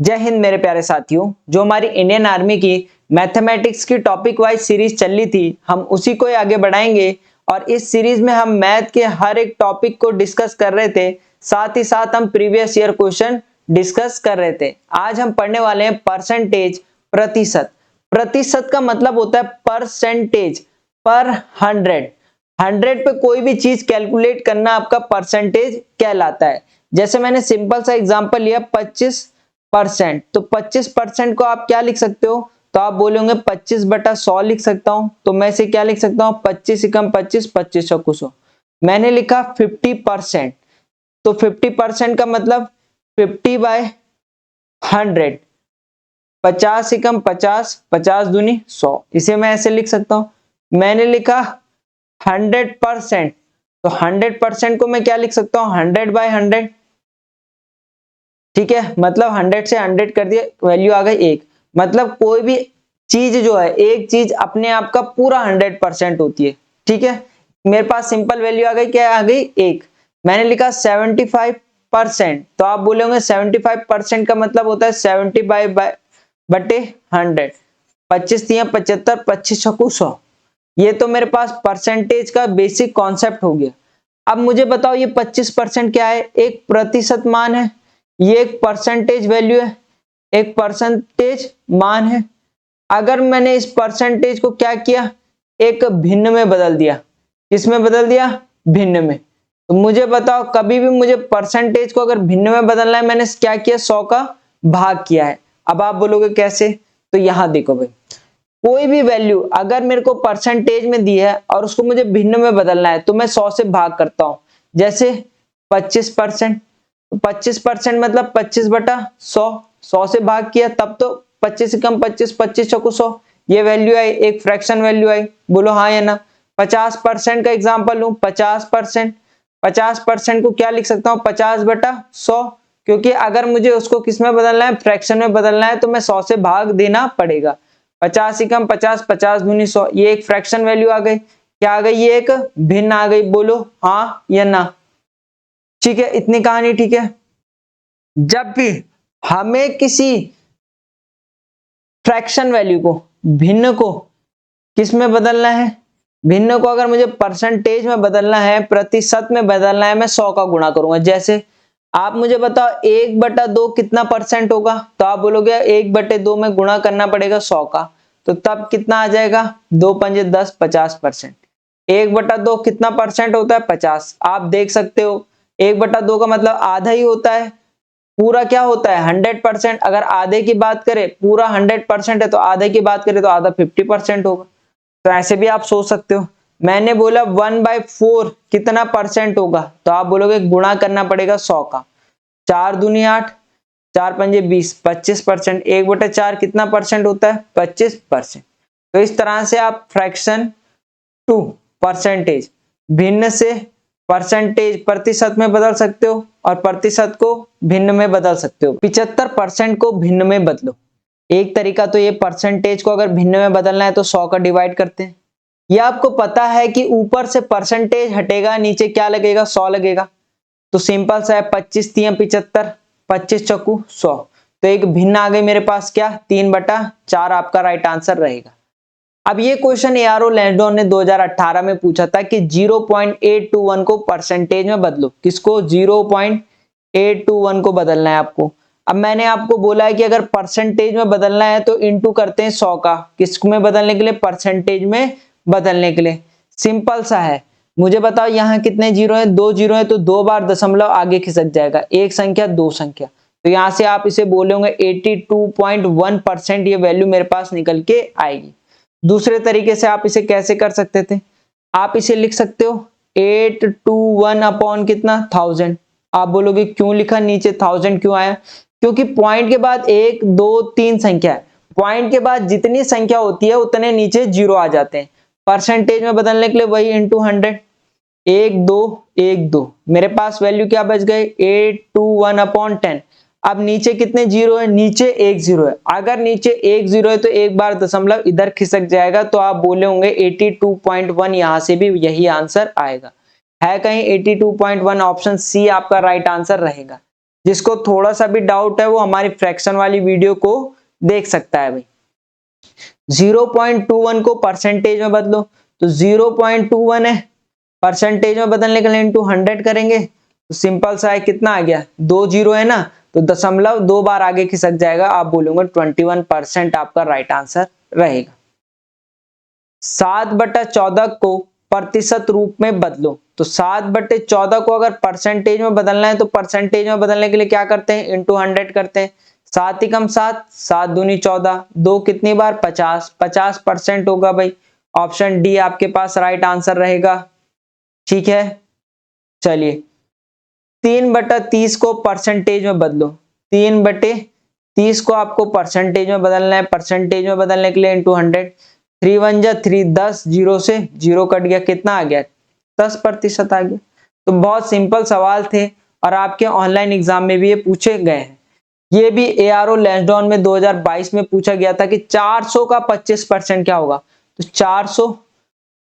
जय हिंद मेरे प्यारे साथियों। जो हमारी इंडियन आर्मी की मैथमेटिक्स की टॉपिक वाइज सीरीज चल रही थी, हम उसी को आगे बढ़ाएंगे। और इस सीरीज में हम मैथ के हर एक टॉपिक को डिस्कस कर रहे थे, साथ ही साथ हम प्रीवियस ईयर क्वेश्चन डिस्कस कर रहे थे। आज हम पढ़ने वाले हैं परसेंटेज, प्रतिशत। प्रतिशत का मतलब होता है परसेंटेज पर 100। 100 पे कोई भी चीज कैलकुलेट करना आपका परसेंटेज कहलाता है। जैसे मैंने सिंपल सा एग्जांपल लिया 25%, तो 25% को आप क्या लिख सकते हो? तो आप बोलोगे 25/100 लिख सकता हूं। तो मैं इसे क्या लिख सकता हूं? 25 एकम 25, 25 चौको 100। मैंने लिखा 50%, तो 50% का मतलब 50/100। 50 एकम 50, 50 दूनी 100। इसे मैं ऐसे लिख सकता हूं। मैंने लिखा 100%, तो 100% को मैं क्या लिख सकता हूं? 100/100। ठीक है, मतलब 100 से 100 कर दिया, वैल्यू आ गई 1। मतलब कोई भी चीज जो है, एक चीज अपने आप का पूरा 100% होती है। ठीक है, मेरे पास सिंपल वैल्यू आ गई, क्या आ गई? 1। मैंने लिखा 75%, तो आप बोलोगे 75% का मतलब होता है 70/100। 25 तिया 75, 25 छक्कू 100। ये तो मेरे पास परसेंटेज का बेसिक कॉन्सेप्ट हो गया। अब मुझे बताओ ये 25% क्या है? एक प्रतिशत मान है। ये एक परसेंटेज वैल्यू है, एक परसेंटेज मान है। अगर मैंने इस परसेंटेज को क्या किया? एक भिन्न में बदल दिया। किसमें बदल दिया? भिन्न में। तो मुझे बताओ, कभी भी मुझे परसेंटेज को अगर भिन्न में बदलना है, मैंने क्या किया? 100 का भाग किया है। अब आप बोलोगे कैसे? तो यहां देखो भाई, कोई भी वैल्यू अगर मेरे को परसेंटेज में दी है और उसको मुझे भिन्न में बदलना है, तो मैं 100 से भाग करता हूं। जैसे 25%, 25% मतलब 25/100। 100 से भाग किया, तब तो 25 एकम 25, 25 चौको 100। ये वैल्यू आई, एक फ्रैक्शन वैल्यू आई। बोलो हाँ या ना? 50% का एग्जांपल लूं, 50%। 50% को क्या लिख सकता हूं? 50/100। क्योंकि अगर मुझे उसको किस में बदलना है? फ्रैक्शन में बदलना है, तो मैं 100 से भाग देना पड़ेगा। 50 एकम 50, 50 दूनी 100। ये एक फ्रैक्शन वैल्यू आ गई। क्या आ गई? ये एक भिन्न आ गई। बोलो हाँ या ना? ठीक है, इतनी कहानी ठीक है। जब भी हमें किसी फ्रैक्शन वैल्यू को, भिन्न को किस में बदलना है? भिन्न को अगर मुझे परसेंटेज में बदलना है, प्रतिशत में बदलना है, मैं 100 का गुणा करूंगा। जैसे आप मुझे बताओ 1/2 कितना परसेंट होगा? तो आप बोलोगे 1/2 में गुणा करना पड़ेगा 100 का। तो तब कितना आ जाएगा? 2 पंजे 10, 50%। 1/2 कितना परसेंट होता है? 50। आप देख सकते हो 1/2 का मतलब आधा ही होता है। पूरा क्या होता है? 100%। अगर आधे की बात करें, पूरा 100% है, तो आधे की बात करें तो आधा 50% होगा। तो ऐसे भी आप सोच सकते हो। मैंने बोला 1/4 कितना परसेंट होगा? तो आप बोलोगे गुणा करना पड़ेगा 100 का। 4 दूनी 8, 4 पंजे 20, 25%। 1/4 कितना परसेंट होता है? 25%। तो इस तरह से आप फ्रैक्शन टू परसेंटेज, भिन्न से परसेंटेज प्रतिशत में बदल सकते हो, और प्रतिशत को भिन्न में बदल सकते हो। 75% को भिन्न में बदलो। एक तरीका तो ये, परसेंटेज को अगर भिन्न में बदलना है तो 100 का डिवाइड करते हैं। यह आपको पता है कि ऊपर से परसेंटेज हटेगा, नीचे क्या लगेगा? 100 लगेगा। तो सिंपल सा है, 25 तिया 75, 25 चौकू 100। तो एक भिन्न आ गई मेरे पास, क्या? 3/4 आपका राइट आंसर रहेगा। अब ये क्वेश्चन एआरओ लैंडोन ने 2018 में पूछा था कि 0.821 को परसेंटेज में बदलो। किसको? 0.821 को बदलना है आपको। अब मैंने आपको बोला है कि अगर परसेंटेज में बदलना है तो इंटू करते हैं 100 का। किस में बदलने के लिए? परसेंटेज में बदलने के लिए। सिंपल सा है। मुझे बताओ यहाँ कितने जीरो है? 2 जीरो है, तो 2 बार दशमलव आगे खिसक जाएगा। एक संख्या, दो संख्या, तो यहां से आप इसे बोलोगे 82.1% ये वैल्यू मेरे पास निकल के आएगी। दूसरे तरीके से आप इसे कैसे कर सकते थे? आप इसे लिख सकते हो 821 अपॉन कितना? 1000। आप बोलोगे क्यों लिखा नीचे 1000 क्यों आया? क्योंकि पॉइंट के बाद 1 2 3 संख्या है। पॉइंट के बाद जितनी संख्या होती है उतने नीचे जीरो आ जाते हैं। परसेंटेज में बदलने के लिए वही इंटू 100। 1 2 1 2, मेरे पास वैल्यू क्या बच गई? 821 अपॉन 10। अब नीचे कितने जीरो है? नीचे एक जीरो है। अगर नीचे एक जीरो है तो एक बार दशमलव इधर खिसक जाएगा, तो आप बोले होंगे 82.1। यहां से भी यही आंसर आएगा। है कहीं 82.1? ऑप्शन सी आपका राइट आंसर रहेगा। जिसको थोड़ा सा भी डाउट है वो हमारी फ्रैक्शन वाली वीडियो को देख सकता है भाई। 0.21 को परसेंटेज में बदलो, तो 0.21 है, परसेंटेज में बदलने के लिए इंटू 100 करेंगे तो सिंपल सा है, कितना आ गया, 2 जीरो है ना, तो दशमलव 2 बार आगे खिसक जाएगा, आप बोलोगे 21% आपका राइट आंसर रहेगा। 7/14 को प्रतिशत रूप में बदलो, तो 7/14 को अगर परसेंटेज में बदलना है तो परसेंटेज में बदलने के लिए क्या करते हैं, इंटू 100 करते हैं। 7 एकम 7, 7 दूनी 14, 2 कितनी बार 50, 50% होगा भाई। ऑप्शन डी आपके पास राइट आंसर रहेगा। ठीक है, चलिए 3/30 को परसेंटेज में बदलो, 3/30 को आपको परसेंटेज में बदलना है, परसेंटेज में बदलने के लिए इंटू 100, 3 1 जा 3, 10, जीरो से जीरो कट गया, कितना आ गया, 10% आ गया। तो बहुत सिंपल सवाल थे और आपके ऑनलाइन एग्जाम में भी ये पूछे गए हैं। ये भी ARO लैंसडाउन में 2022 में पूछा गया था कि 400 का 25% क्या होगा, तो 400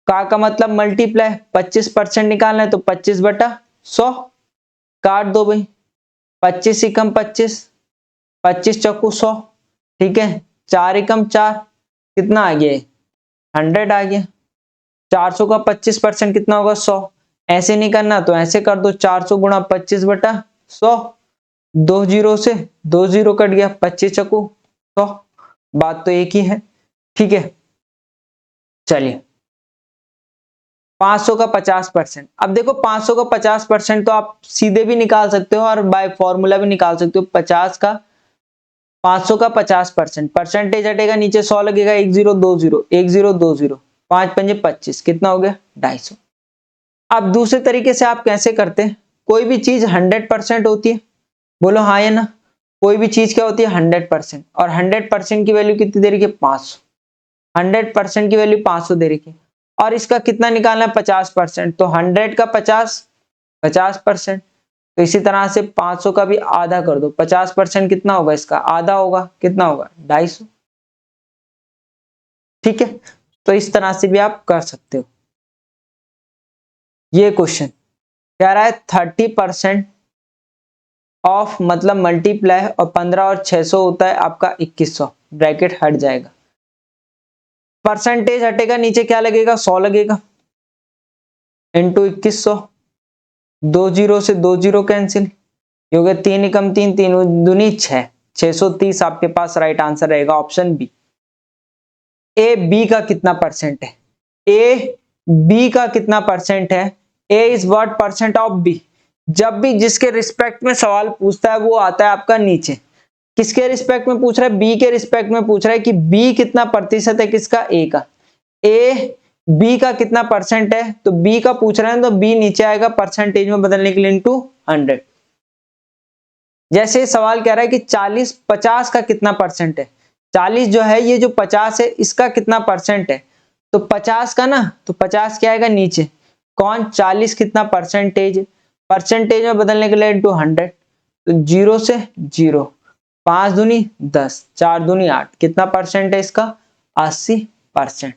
का मतलब मल्टीप्लाई 25% निकालना है तो 25/100 काट दो भाई, 25 एकम 25, 25 चौकू 100, ठीक है, 4 एकम 4, कितना आ गया, 100 आ गया। 400 का 25% कितना होगा, 100। ऐसे नहीं करना तो ऐसे कर दो, 400 गुणा 25/100, 2 जीरो से 2 जीरो कट गया, 25 चौकू 100, बात तो एक ही है। ठीक है, चलिए 500 का 50%, अब देखो 500 का 50% तो आप सीधे भी निकाल सकते हो और बाय फॉर्मूला भी निकाल सकते हो। 500 का 50%, परसेंटेज हटेगा नीचे 100 लगेगा, 1020, 1020, 5 पंजे 25, कितना हो गया, 250। अब दूसरे तरीके से आप कैसे करते हैं, कोई भी चीज 100% होती है, बोलो हाँ या ना, कोई भी चीज क्या होती है 100%, और 100% की वैल्यू कितनी दे रही है, 500, 100% की वैल्यू 500 दे रही है, और इसका कितना निकालना है 50%, तो 100 का 50%, तो इसी तरह से 500 का भी आधा कर दो, 50% कितना होगा, इसका आधा होगा, कितना होगा, 250। ठीक है, तो इस तरह से भी आप कर सकते हो। ये क्वेश्चन कह रहा है 30% ऑफ मतलब मल्टीप्लाई, और 15 और 600 होता है आपका 2100, ब्रैकेट हट जाएगा, परसेंटेज हटेगा नीचे क्या लगेगा, 100 लगेगा, इंटू 2100, 2 जीरो से 2 जीरो कैंसिल, ये हो गया 3 एकम 3, 3 दूनी 6, 630 आपके पास राइट आंसर रहेगा, ऑप्शन बी। ए बी का कितना परसेंट है, ए बी का कितना परसेंट है, A is what percent of B. जब भी जिसके रिस्पेक्ट में सवाल पूछता है वो आता है आपका नीचे, किसके रिस्पेक्ट में पूछ रहा है, बी के रिस्पेक्ट में पूछ रहा है कि बी कितना प्रतिशत है किसका, ए का, ए बी का कितना परसेंट है, तो बी का पूछ रहे हैं तो बी नीचे आएगा परसेंटेज में बदलने के लिए इंटू 100। जैसे सवाल कह रहा है कि 40-50 का कितना परसेंट है, 40 जो है ये जो 50 है इसका कितना परसेंट है, तो 50 का ना, तो 50 क्या आएगा नीचे, कौन 40 कितना परसेंटेज, परसेंटेज में बदलने के लिए इंटू 100, तो 0 से 0, 5 दूनी 10, 4 दूनी 8, कितना परसेंट है इसका, 80%।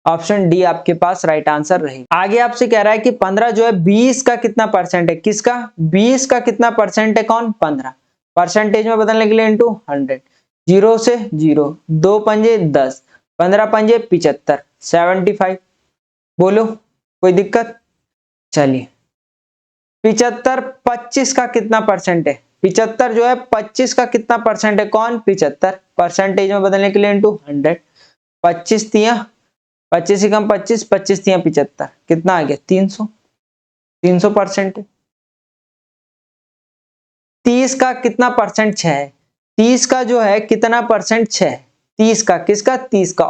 ऑप्शन डी आपके पास राइट आंसर रहेगा। आगे आपसे कह रहा है कि 15 जो है 20 का कितना परसेंट है, किसका, 20 का कितना परसेंट है, कौन 15, परसेंटेज में बदलने के लिए इंटू 100, 0 से 0, 2 पंजे 10, 15 पंजे 75, 75, बोलो कोई दिक्कत। चलिए 75 25 का कितना परसेंट है, 75 जो है 25 का कितना परसेंट है, कौन 75, परसेंटेज में बदलने के लिए इंटू 100, 25 तिया 25 एकम 25, 25 तिया 75, कितना आ गया 300, 300%। 30 का कितना परसेंट 6 है, 30 का जो है कितना परसेंट 6 है, 30 का किसका, 30 का,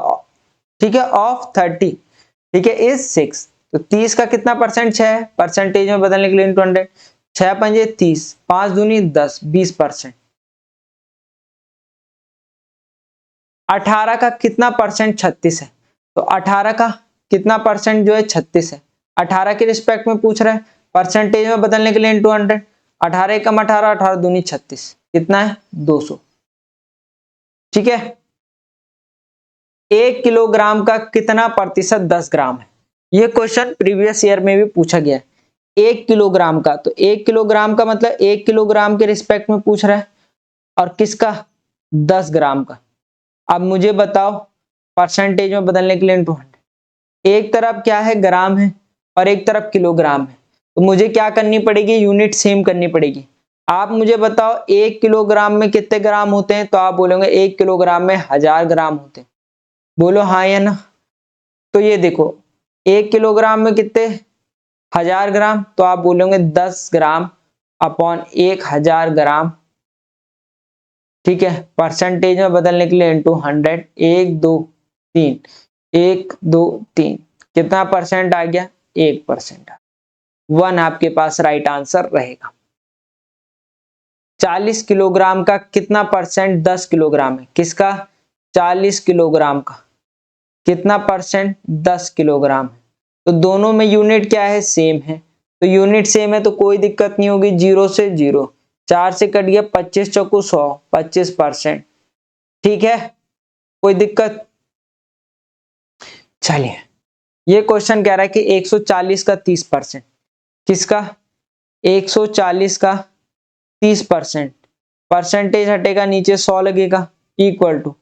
ठीक है, ऑफ 30, ठीक है, इज 6, तो 30 का कितना परसेंट 6 है, परसेंटेज में बदलने के लिए इंटू 100, 6 पंजे 30, 5 दूनी 10, 20%। 18 का कितना परसेंट 36 है, तो 18 का कितना परसेंट जो है 36 है, 18 के रिस्पेक्ट में पूछ रहा है, परसेंटेज में बदलने के लिए इंटू 100, 18 एकम 18, 18 दूनी 36, कितना है 200। ठीक है, 1 किलोग्राम का कितना प्रतिशत 10 ग्राम है, ये क्वेश्चन प्रीवियस ईयर में भी पूछा गया है। 1 किलोग्राम का, तो 1 किलोग्राम का मतलब 1 किलोग्राम के रिस्पेक्ट में पूछ रहा है, और किसका 10 ग्राम का। अब मुझे बताओ परसेंटेज में बदलने के लिए इनटू 100, एक तरफ क्या है ग्राम है और एक तरफ किलोग्राम है, तो मुझे क्या करनी पड़ेगी, यूनिट सेम करनी पड़ेगी। आप मुझे बताओ 1 किलोग्राम में कितने ग्राम होते हैं, तो आप बोलोगे 1 किलोग्राम में 1000 ग्राम होते हैं। बोलो हाँ या ना। तो ये देखो 1 किलोग्राम में कितने 1000 ग्राम, तो आप बोलोगे 10 ग्राम अपॉन 1000 ग्राम, ठीक है। परसेंटेज में बदलने के लिए इनटू 100, 1 2 3, 1 2 3, कितना परसेंट आ गया, 1%। 1 आपके पास राइट आंसर रहेगा। 40 किलोग्राम का कितना परसेंट 10 किलोग्राम है, किसका 40 किलोग्राम का कितना परसेंट 10 किलोग्राम है, तो दोनों में यूनिट क्या है, सेम है, तो यूनिट सेम है तो कोई दिक्कत नहीं होगी। 0 से 0, 4 से कट गया, 25 चौको 100, 25%, ठीक है, कोई दिक्कत। चलिए ये क्वेश्चन कह रहा है कि 140 का 30%, किसका 140 का 30%, परसेंटेज हटेगा नीचे 100 लगेगा, इक्वल टू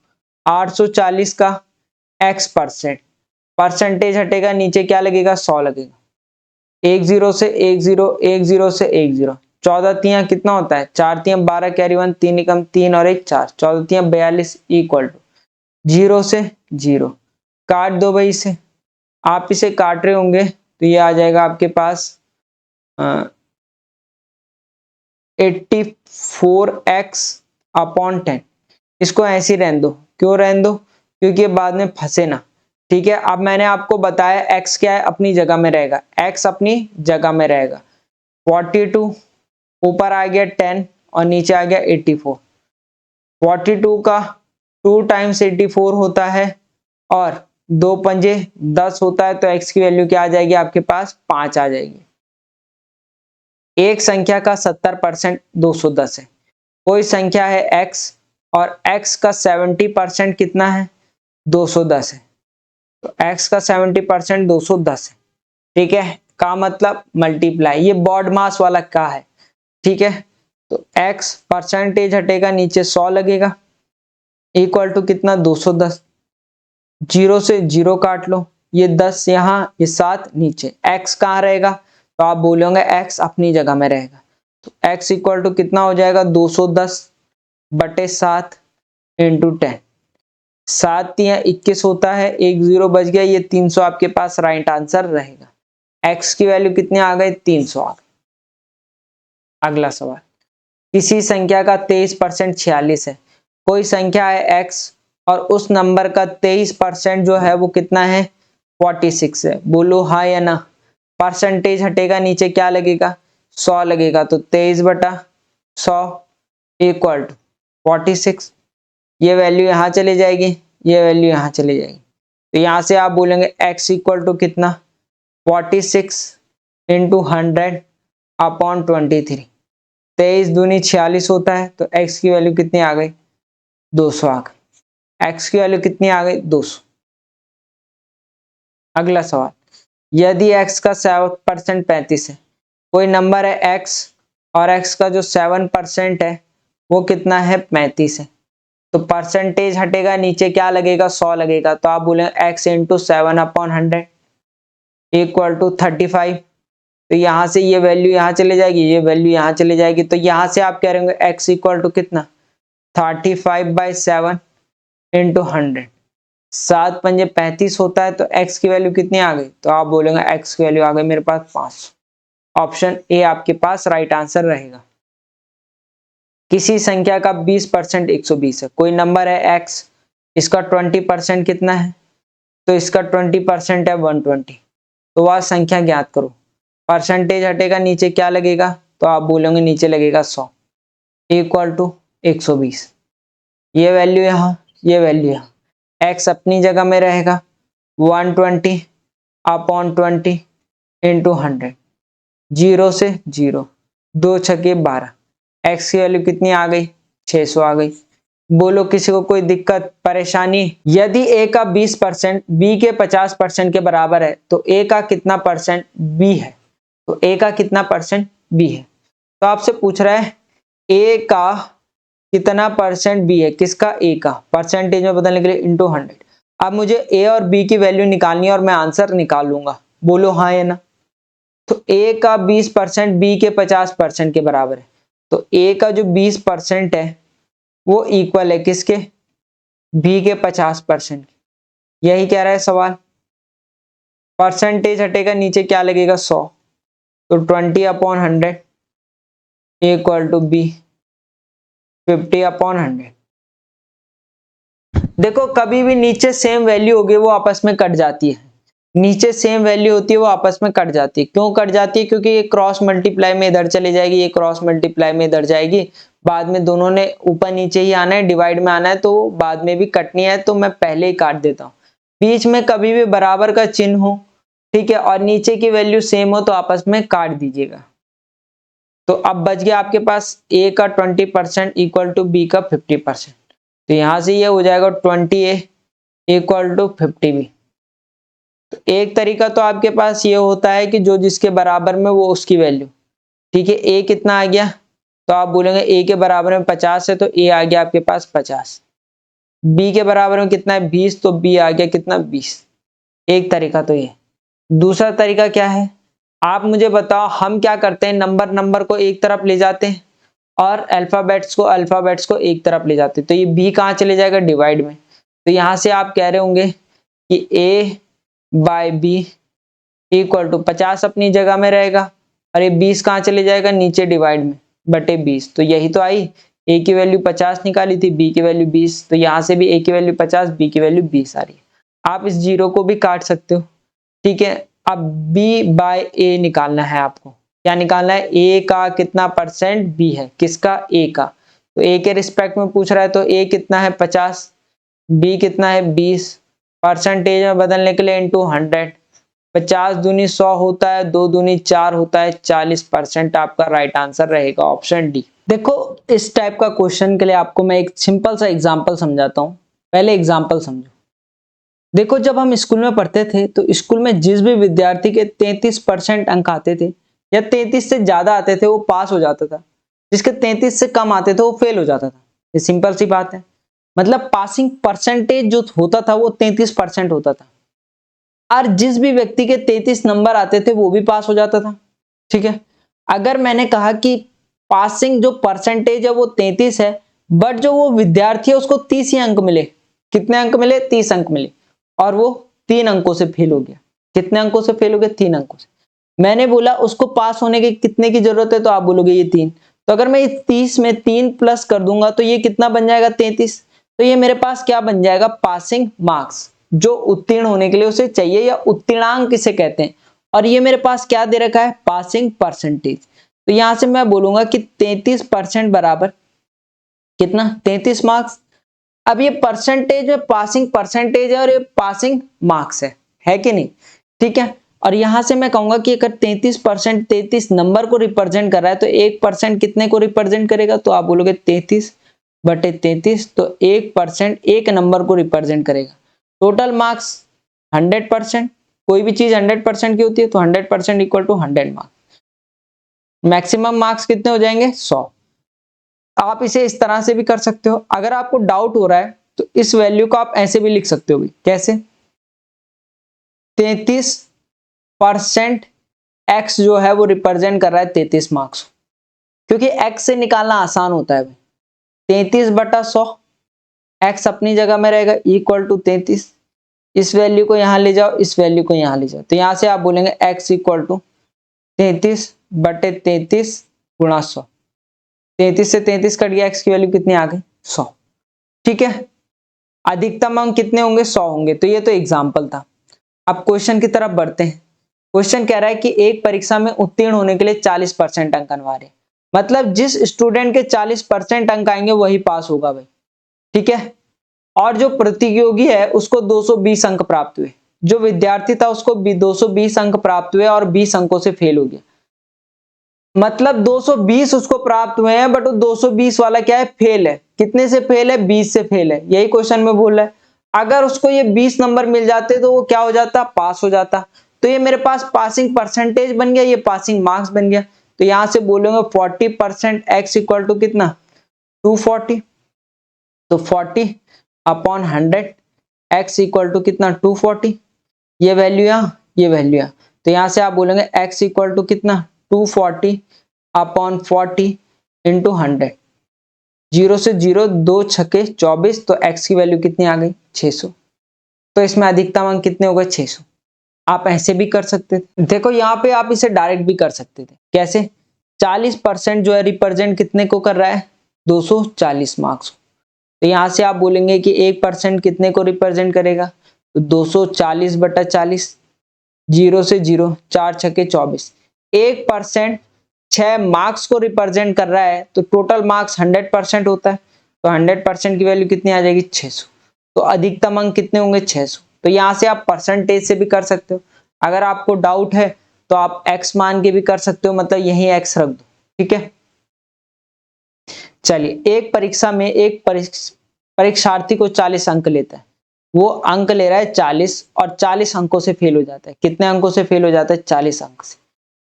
840 का x%, परसेंटेज हटेगा नीचे क्या लगेगा, 100 लगेगा। 1 0 से 1 0, 1 0 से 1 0, 14 तियां कितना होता है, 4 तियां 12, कैरी 1, 3 एकम 3 और 1 4, 14 तियां 42, इक्वल टू 0 से 0, काट दो भाई इसे। आप इसे काट रहे होंगे तो ये आ जाएगा आपके पास 84x अपॉन 10। इसको ऐसे ही रहने दो, क्यों रहने दो, क्योंकि ये बाद में फंसे ना, ठीक है। अब मैंने आपको बताया x क्या है, अपनी जगह में रहेगा, x अपनी जगह में रहेगा। 42 ऊपर आ गया 10 और नीचे आ गया 84। 42 का 2 टाइम्स 84 होता है और 2 पंजे 10 होता है, तो x की वैल्यू क्या आ जाएगी आपके पास, 5 आ जाएगी। एक संख्या का 70% 210 है, कोई संख्या है x और x का 70% कितना है, 210 है, तो x का 70% 210 है, ठीक है, का मतलब मल्टीप्लाई, ये बॉड मास वाला का है, ठीक है। तो x परसेंटेज हटेगा नीचे 100 लगेगा, इक्वल टू कितना 210, 0 से 0 काट लो, ये 10 यहाँ, ये 7 नीचे, x कहाँ रहेगा, तो आप बोलोगे x अपनी जगह में रहेगा, तो x इक्वल टू कितना हो जाएगा, 210 बटे 7 इंटू 10, 7 तियां 21 होता है, 1 0 बच गया, ये 300 आपके पास राइट आंसर रहेगा। x की वैल्यू कितनी आ गई, 300 आ गई। अगला सवाल, किसी संख्या का 23% 46 है, कोई संख्या है x और उस नंबर का 23% जो है वो कितना है, 46 है। बोलो हाँ या ना। परसेंटेज हटेगा नीचे क्या लगेगा, 100 लगेगा, तो 23 बटा 100 इक्वल टू 46, ये वैल्यू यहाँ चली जाएगी, ये वैल्यू यहाँ चली जाएगी, तो यहाँ से आप बोलेंगे x इक्वल टू कितना, 46 इंटू 100 अपॉन 23, 23 दूनी 46 होता है, तो x की वैल्यू कितनी आ गई, 200 आ गई। x की वैल्यू कितनी आ गई, 200। अगला सवाल, यदि x का 7% 35 है, कोई नंबर है x और x का जो 7% है वो कितना है, 35 है, तो परसेंटेज हटेगा नीचे क्या लगेगा, 100 लगेगा, तो आप बोलेंगे x into 7 upon 100 equal to 35, तो यहां से ये वैल्यू यहाँ चले जाएगी, ये वैल्यू यहाँ चले जाएगी, तो यहां से आप कह रहे होंगे x इक्वल टू कितना, 35/7 इंटू 100, 7 पंजे 35 होता है, तो x की वैल्यू कितनी आ गई, तो आप बोलेंगे x की वैल्यू आ गई मेरे पास 500। ऑप्शन ए आपके पास राइट आंसर रहेगा। किसी संख्या का 20% 120 है, कोई नंबर है x, इसका 20% कितना है, तो इसका 20% है 120, तो वह संख्या ज्ञात करो। परसेंटेज हटेगा नीचे क्या लगेगा, तो आप बोलोगे नीचे लगेगा 100 इक्वल टू 120, ये वैल्यू यहाँ, ये वैल्यू यहाँ, x अपनी जगह में रहेगा, 120 अपॉन 20 इंटू 100, 0 से 0, 2 छके 12, x की वैल्यू कितनी आ गई, 600 आ गई। बोलो किसी को कोई दिक्कत परेशानी। यदि a का 20% b के 50% के बराबर है, तो a का कितना परसेंट b है, तो ए का कितना परसेंट बी है। तो आपसे पूछ रहा है ए का कितना परसेंट बी है, किसका, ए का, परसेंटेज में बदलने के लिए इंटू 100। अब मुझे ए और बी की वैल्यू निकालनी है और मैं आंसर निकाल लूंगा, बोलो हाँ या ना। तो ए का 20% बी के 50% के बराबर है। तो ए का जो 20% है वो इक्वल है किसके, बी के 50%। यही कह रहा है सवाल। परसेंटेज हटेगा, नीचे क्या लगेगा 100, तो 20/100 इक्वल टू बी 50/100। देखो कभी भी नीचे सेम वैल्यू होगी वो आपस में कट जाती है, नीचे सेम वैल्यू होती है वो आपस में कट जाती है। क्यों कट जाती है, क्योंकि ये क्रॉस मल्टीप्लाई में इधर चली जाएगी, ये क्रॉस मल्टीप्लाई में इधर जाएगी, बाद में दोनों ने ऊपर नीचे ही आना है, डिवाइड में आना है, तो बाद में भी कटनी है, तो मैं पहले ही काट देता हूँ। बीच में कभी भी बराबर का चिन्ह हो, ठीक है, और नीचे की वैल्यू सेम हो तो आपस में काट दीजिएगा। तो अब बच गया आपके पास ए का 20% इक्वल टू बी का 50%। तो यहां से ये हो जाएगा 20A इक्वल टू 50B। तो एक तरीका तो आपके पास ये होता है कि जो जिसके बराबर में वो उसकी वैल्यू, ठीक है। ए कितना आ गया, तो आप बोलेंगे ए के बराबर में 50 है तो ए आ गया आपके पास 50। बी के बराबर में कितना है 20, तो बी आ गया कितना 20। एक तरीका तो ये। दूसरा तरीका क्या है, आप मुझे बताओ, हम क्या करते हैं, नंबर को एक तरफ ले जाते हैं और अल्फाबेट्स को एक तरफ ले जाते हैं। तो ये बी कहाँ चले जाएगा, डिवाइड में। तो यहां से आप कह रहे होंगे कि a by b equal to 50 अपनी जगह में रहेगा, और ये 20 कहाँ चले जाएगा, नीचे डिवाइड में, बटे 20। तो यही तो आई, a की वैल्यू 50 निकाली थी, b की वैल्यू 20, तो यहाँ से भी a की वैल्यू 50, b की वैल्यू 20 आ रही है। आप इस जीरो को भी काट सकते हो, ठीक है। अब b बाय a निकालना है आपको। क्या निकालना है, a का कितना परसेंट b है, किसका, a का। तो a के रिस्पेक्ट में पूछ रहा है, तो a कितना है 50, b कितना है 20, परसेंटेज में बदलने के लिए इंटू 100। 50 दूनी 100 होता है, 2 दूनी 4 होता है, 40% आपका राइट आंसर रहेगा ऑप्शन डी। देखो इस टाइप का क्वेश्चन के लिए आपको मैं एक सिंपल सा एग्जांपल समझाता हूं। पहले एग्जांपल समझो। देखो जब हम स्कूल में पढ़ते थे तो स्कूल में जिस भी विद्यार्थी के 33% अंक आते थे या 33 से ज्यादा आते थे वो पास हो जाता था, जिसके 33 से कम आते थे वो फेल हो जाता था। ये सिंपल सी बात है। मतलब पासिंग परसेंटेज जो होता था वो 33% होता था, और जिस भी व्यक्ति के 33 नंबर आते थे वो भी पास हो जाता था, ठीक है। अगर मैंने कहा कि पासिंग जो परसेंटेज है वो 33 है, बट जो वो विद्यार्थी है उसको 30 ही अंक मिले, कितने अंक मिले, 30 अंक मिले, और वो 3 अंकों से फेल हो गया। कितने अंकों से फेल हो गया, 3 अंकों से। मैंने बोला उसको पास होने के कितने की जरूरत है, तो आप बोलोगे ये 3। तो अगर मैं इस 30 में 3 प्लस कर दूंगा तो ये कितना बन जाएगा, 33। तो ये मेरे पास क्या बन जाएगा, पासिंग मार्क्स, जो उत्तीर्ण होने के लिए उसे चाहिए, या उत्तीर्णांक किसे कहते हैं। और ये मेरे पास क्या दे रखा है, पासिंग परसेंटेज। तो यहां से मैं बोलूंगा कि 33% बराबर कितना, 33 मार्क्स। अब ये परसेंटेज में पासिंग परसेंटेज है और ये पासिंग मार्क्स है कि नहीं, ठीक है। और यहां से मैं कहूंगा कि अगर 33% 33 नंबर को रिप्रेजेंट कर रहा है तो 1% कितने को रिप्रेजेंट करेगा, तो आप बोलोगे 33/33, तो 1% एक नंबर को रिप्रेजेंट करेगा। टोटल मार्क्स 100%, कोई भी चीज 100% की होती है, तो 100% equal to 100 marks. Maximum marks कितने हो जाएंगे, 100। आप इसे इस तरह से भी कर सकते हो। अगर आपको डाउट हो रहा है तो इस वैल्यू को आप ऐसे भी लिख सकते हो, कैसे, 33% x जो है वो रिप्रेजेंट कर रहा है 33 मार्क्स, क्योंकि x से निकालना आसान होता है। 33/100, x अपनी जगह में रहेगा इक्वल टू 33। इस वैल्यू को यहां ले जाओ, इस वैल्यू को यहां ले जाओ, तो यहां से आप बोलेंगे x इक्वल टू 33/33 गुणा 100। 33 से 33 कट गया, x की वैल्यू कितनी आ गई, 100, ठीक है। अधिकतम अंक कितने होंगे, 100 होंगे। तो ये तो एग्जाम्पल था। अब क्वेश्चन की तरफ बढ़ते हैं। क्वेश्चन कह रहा है कि एक परीक्षा में उत्तीर्ण होने के लिए 40% अंक अनिवार्य, मतलब जिस स्टूडेंट के 40% अंक आएंगे वही पास होगा भाई, ठीक है। और जो प्रतियोगी है उसको 220 अंक प्राप्त हुए, जो विद्यार्थी था उसको 220 अंक प्राप्त हुए और 20 अंकों से फेल हो गया। मतलब 220 उसको प्राप्त हुए हैं, बट वो 220 वाला क्या है, फेल है। कितने से फेल है, 20 से फेल है। यही क्वेश्चन में बोल रहा है। अगर उसको ये 20 नंबर मिल जाते तो वो क्या हो जाता, पास हो जाता। तो ये मेरे पास पासिंग परसेंटेज बन गया, ये पासिंग मार्क्स बन गया। तो यहां से बोलूंगा 40% x इक्वल टू कितना 240, तो 40 अपॉन 100 x इक्वल टू कितना 240, ये वैल्यू यहाँ, ये वैल्यू यहाँ। तो यहां से आप बोलेंगे x इक्वल टू कितना 240 अपॉन 40 इंटू 100, 0 से 0 2 छके 24, तो x की वैल्यू कितनी आ गई 600। तो इसमें अधिकतम अंक कितने हो गए 600। आप ऐसे भी कर सकते थे, देखो यहाँ पे आप इसे डायरेक्ट भी कर सकते थे। कैसे? 40% जो है रिप्रेजेंट कितने को कर रहा है 240 मार्क्स। तो यहां से आप बोलेंगे कि 1% कितने को रिप्रेजेंट करेगा, तो 240/40, 0 से 0 4 छके 24, 1% 6 मार्क्स को रिप्रेजेंट कर रहा है, तो टोटल मार्क्स 100% होता है, तो 100% की वैल्यू कितनी आ जाएगी 600। तो अधिकतम अंक कितने होंगे 600। तो यहां से आप परसेंटेज से भी कर सकते हो। अगर आपको डाउट है तो आप x मान के भी कर सकते हो, मतलब यही x रख दो, ठीक है। चलिए, एक परीक्षा में एक परीक्षार्थी को 40 अंक लेता है, वो अंक ले रहा है 40 और 40 अंकों से फेल हो जाता है। कितने अंकों से फेल हो जाता है 40 अंक से,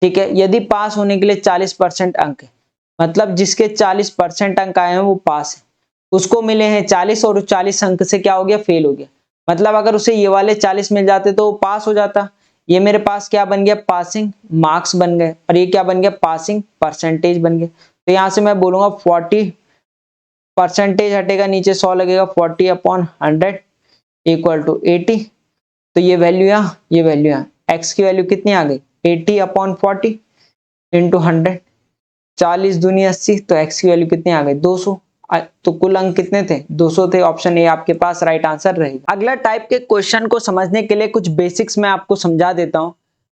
ठीक है। यदि पास होने के लिए 40% अंक है, मतलब जिसके 40% अंक आए हैं वो पास है, उसको मिले हैं 40 और 40 अंक से क्या हो गया फेल हो गया। मतलब अगर उसे ये वाले 40 मिल जाते तो वो पास हो जाता। ये मेरे पास क्या बन गया पासिंग मार्क्स बन गए, और ये क्या बन गया पासिंग परसेंटेज बन गया। तो यहां से मैं बोलूंगा 40 परसेंटेज हटेगा, नीचे 100 लगेगा, 40 अपॉन 100 इक्वल टू 80। तो ये वैल्यू यहाँ, ये वैल्यू यहाँ, x की वैल्यू कितनी आ गई 80 अपॉन 40 इंटू 100, 40 दूनी 80, तो x की वैल्यू कितनी आ गई 200। तो कुल अंक कितने थे 200 थे। ऑप्शन ए आपके पास राइट आंसर रहेगा। अगला टाइप के क्वेश्चन को समझने के लिए कुछ बेसिक्स मैं आपको समझा देता हूं।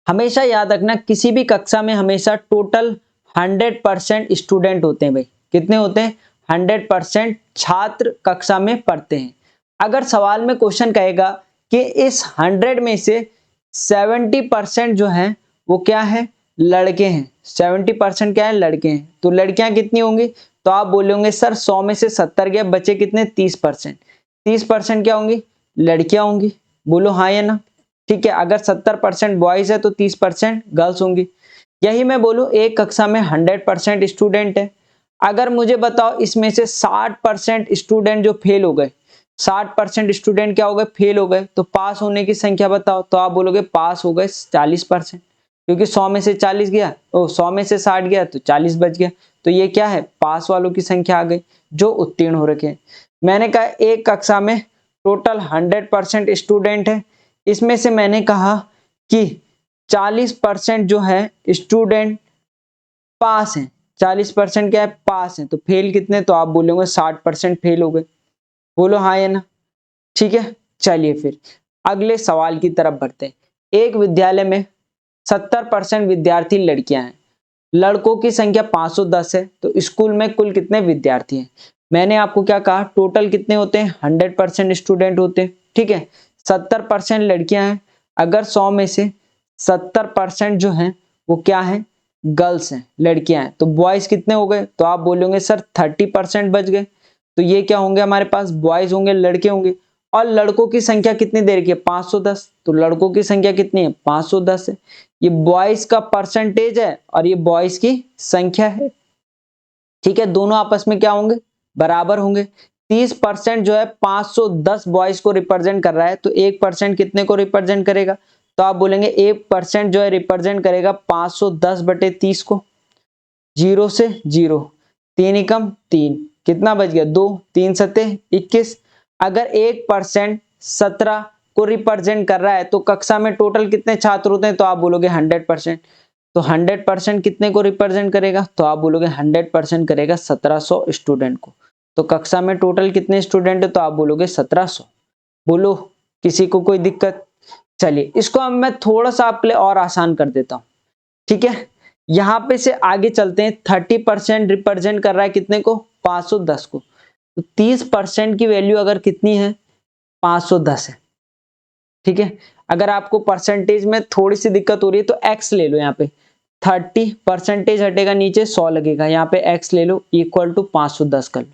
हमेशा याद रखना, किसी भी कक्षा में हमेशा टोटल 100% स्टूडेंट होते हैं भाई। कितने होते हैं 100% छात्र कक्षा में पढ़ते हैं। अगर सवाल में क्वेश्चन कहेगा कि इस 100 में से 70% जो है वो क्या है लड़के हैं, 70% क्या है लड़के हैं, तो लड़कियां कितनी होंगी, तो आप बोलोगे सर 100 में से 70 गया, बचे कितने 30%। 30% क्या होंगी लड़कियां होंगी, बोलो हाँ या ना। ठीक है, अगर 70% बॉयज है तो 30% गर्ल्स होंगी। यही मैं बोलूं एक कक्षा में 100% स्टूडेंट है, अगर मुझे बताओ इसमें से 60% स्टूडेंट जो फेल हो गए, 60% स्टूडेंट क्या हो गए फेल हो गए, तो पास होने की संख्या बताओ, तो आप बोलोगे पास हो गए 40%, क्योंकि 100 में से 40 गया, 100 में से 60 गया तो 40 बच गया। तो ये क्या है पास वालों की संख्या आ गई जो उत्तीर्ण हो रखे हैं। मैंने कहा एक कक्षा में टोटल 100% स्टूडेंट है, इसमें से मैंने कहा कि 40% जो है स्टूडेंट पास हैं, 40% क्या है पास हैं, तो फेल कितने, तो आप बोलोगे 60% फेल हो गए, बोलो हाँ या ना। ठीक है, चलिए फिर अगले सवाल की तरफ बढ़ते हैं। एक विद्यालय में 70% विद्यार्थी लड़कियां हैं, लड़कों की संख्या 510 है, तो स्कूल में कुल कितने विद्यार्थी हैं। मैंने आपको क्या कहा टोटल कितने होते हैं 100% स्टूडेंट होते हैं, ठीक है। 70% लड़कियां हैं, अगर 100 में से 70% जो हैं वो क्या है गर्ल्स हैं, लड़कियां हैं, तो बॉयज कितने हो गए, तो आप बोलोगे सर 30% बच गए, तो ये क्या होंगे हमारे पास बॉयज होंगे लड़के होंगे। और लड़कों की संख्या कितनी दे रखी है 510, तो लड़कों की संख्या कितनी है 510 है। ये बॉयज का परसेंटेज है और ये बॉयज की संख्या है, ठीक है। दोनों आपस में क्या होंगे बराबर होंगे। 30% जो है 510 बॉयज को रिप्रेजेंट कर रहा है, तो 1% कितने को रिप्रेजेंट करेगा, तो आप बोलेंगे 1% जो है रिप्रेजेंट करेगा 510/30 को। 0 से 0 3 एकम 3, कितना बच गया 2, 3 सत्ते 21। अगर 1% 17 को रिप्रेजेंट कर रहा है तो कक्षा में टोटल कितने छात्र होते हैं, तो आप बोलोगे 100%, तो 100% कितने को रिप्रेजेंट करेगा, तो आप बोलोगे 100% करेगा 1700 स्टूडेंट को। तो कक्षा में टोटल कितने स्टूडेंट है, तो आप बोलोगे 1700। बोलो किसी को कोई दिक्कत। चलिए इसको अब मैं थोड़ा सा आपके लिए और आसान कर देता हूं, ठीक है। यहां पे से आगे चलते हैं। 30% रिप्रेजेंट कर रहा है कितने को 510 को, तो 30% की वैल्यू अगर कितनी है 510 है, ठीक है। अगर आपको परसेंटेज में थोड़ी सी दिक्कत हो रही है तो x ले लो, यहाँ पे 30% हटेगा, नीचे 100 लगेगा, यहाँ पे x ले लो इक्वल टू 510 कर लो,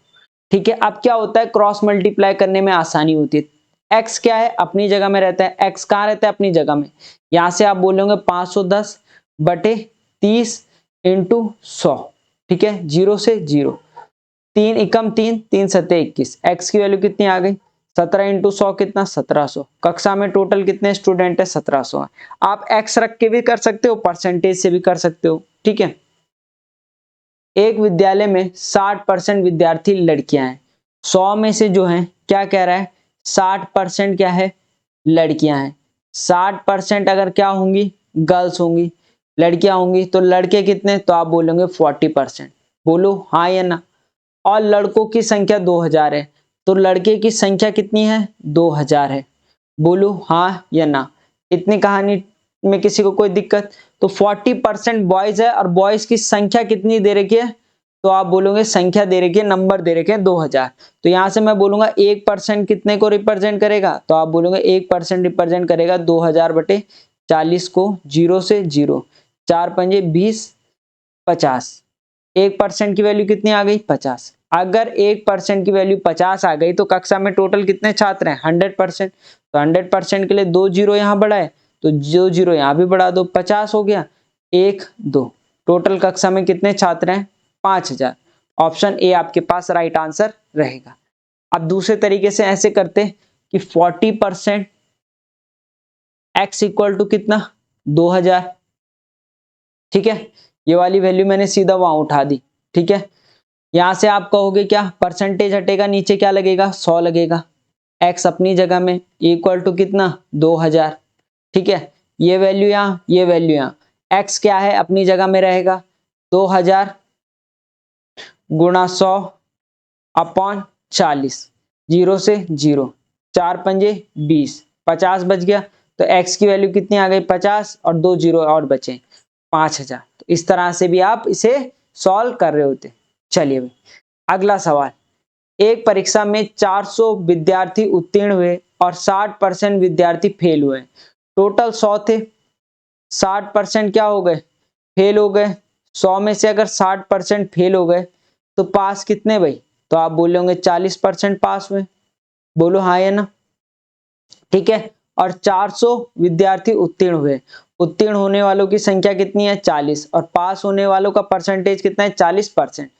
ठीक है। अब क्या होता है क्रॉस मल्टीप्लाई करने में आसानी होती है। x क्या है, अपनी जगह में रहता है, x कहाँ रहता है, अपनी जगह में। यहां से आप बोलोगे 510 बटे 30 इंटू 100, ठीक है, 0 से 0, 3 एकम 3, 3 सत्ते 21, x की वैल्यू कितनी आ गई, 17 इंटू 100 कितना, 1700। कक्षा में टोटल कितने स्टूडेंट है, 1700 है। आप x रख के भी कर सकते हो, परसेंटेज से भी कर सकते हो, ठीक है। एक विद्यालय में 60% विद्यार्थी लड़कियां हैं, 100 में से जो है क्या कह रहा है, 60% क्या है, लड़कियां हैं। 60% अगर क्या होंगी, गर्ल्स होंगी, लड़कियां होंगी, तो लड़के कितने, तो आप बोलोगे 40%। बोलो हाँ या ना। और लड़कों की संख्या 2000 है, तो लड़के की संख्या कितनी है, 2000 है। बोलो हाँ या ना। इतनी कहानी में किसी को कोई दिक्कत, तो 40% बॉयज है और बॉयज की संख्या कितनी दे रखी है, तो आप बोलोगे संख्या दे रखी है, नंबर दे रखे हैं 2000। तो यहां से मैं बोलूंगा 1% कितने को रिप्रेजेंट करेगा, तो आप बोलोगे 1% रिप्रेजेंट करेगा 2000 बटे 40 को, 0 से 0, 4 पंजे 20, 50। 1% की वैल्यू कितनी आ गई, 50। अगर 1% की वैल्यू 50 आ गई तो कक्षा में टोटल कितने छात्र हैं, 100%। तो 100% के लिए 2 जीरो यहां बढ़ाए, तो जो जीरो यहां भी बढ़ा दो, 50 हो गया, 1 2। टोटल कक्षा में कितने छात्र हैं, 5000। ऑप्शन ए आपके पास राइट आंसर रहेगा। अब दूसरे तरीके से ऐसे करते कि 40% x इक्वल टू कितना, 2000, ठीक है। ये वाली वैल्यू मैंने सीधा वहां उठा दी, ठीक है। यहां से आप कहोगे क्या, परसेंटेज हटेगा, नीचे क्या लगेगा, 100 लगेगा, x अपनी जगह में इक्वल टू कितना, 2000, ठीक है। ये वैल्यू यहां, ये वैल्यू यहां, x क्या है, अपनी जगह में रहेगा, 2000 गुणा 100 अपॉन 40, 0 से 0, 4 पंजे 20, 50 बच गया। तो x की वैल्यू कितनी आ गई, 50, और 2 जीरो और बचे 5000। तो इस तरह से भी आप इसे सॉल्व कर रहे होते। चलिए भाई अगला सवाल, एक परीक्षा में 400 विद्यार्थी उत्तीर्ण हुए और 60% विद्यार्थी फेल हुए। टोटल 100 थे, 60% क्या हो गए, फेल हो गए। 100 में से अगर 60% फेल हो गए तो पास कितने भाई, तो आप बोलोगे 40% पास हुए। बोलो हाँ या ना, ठीक है। और 400 विद्यार्थी उत्तीर्ण हुए, उत्तीर्ण होने वालों की संख्या कितनी है, 40, और पास होने वालों का परसेंटेज कितना है, 40%।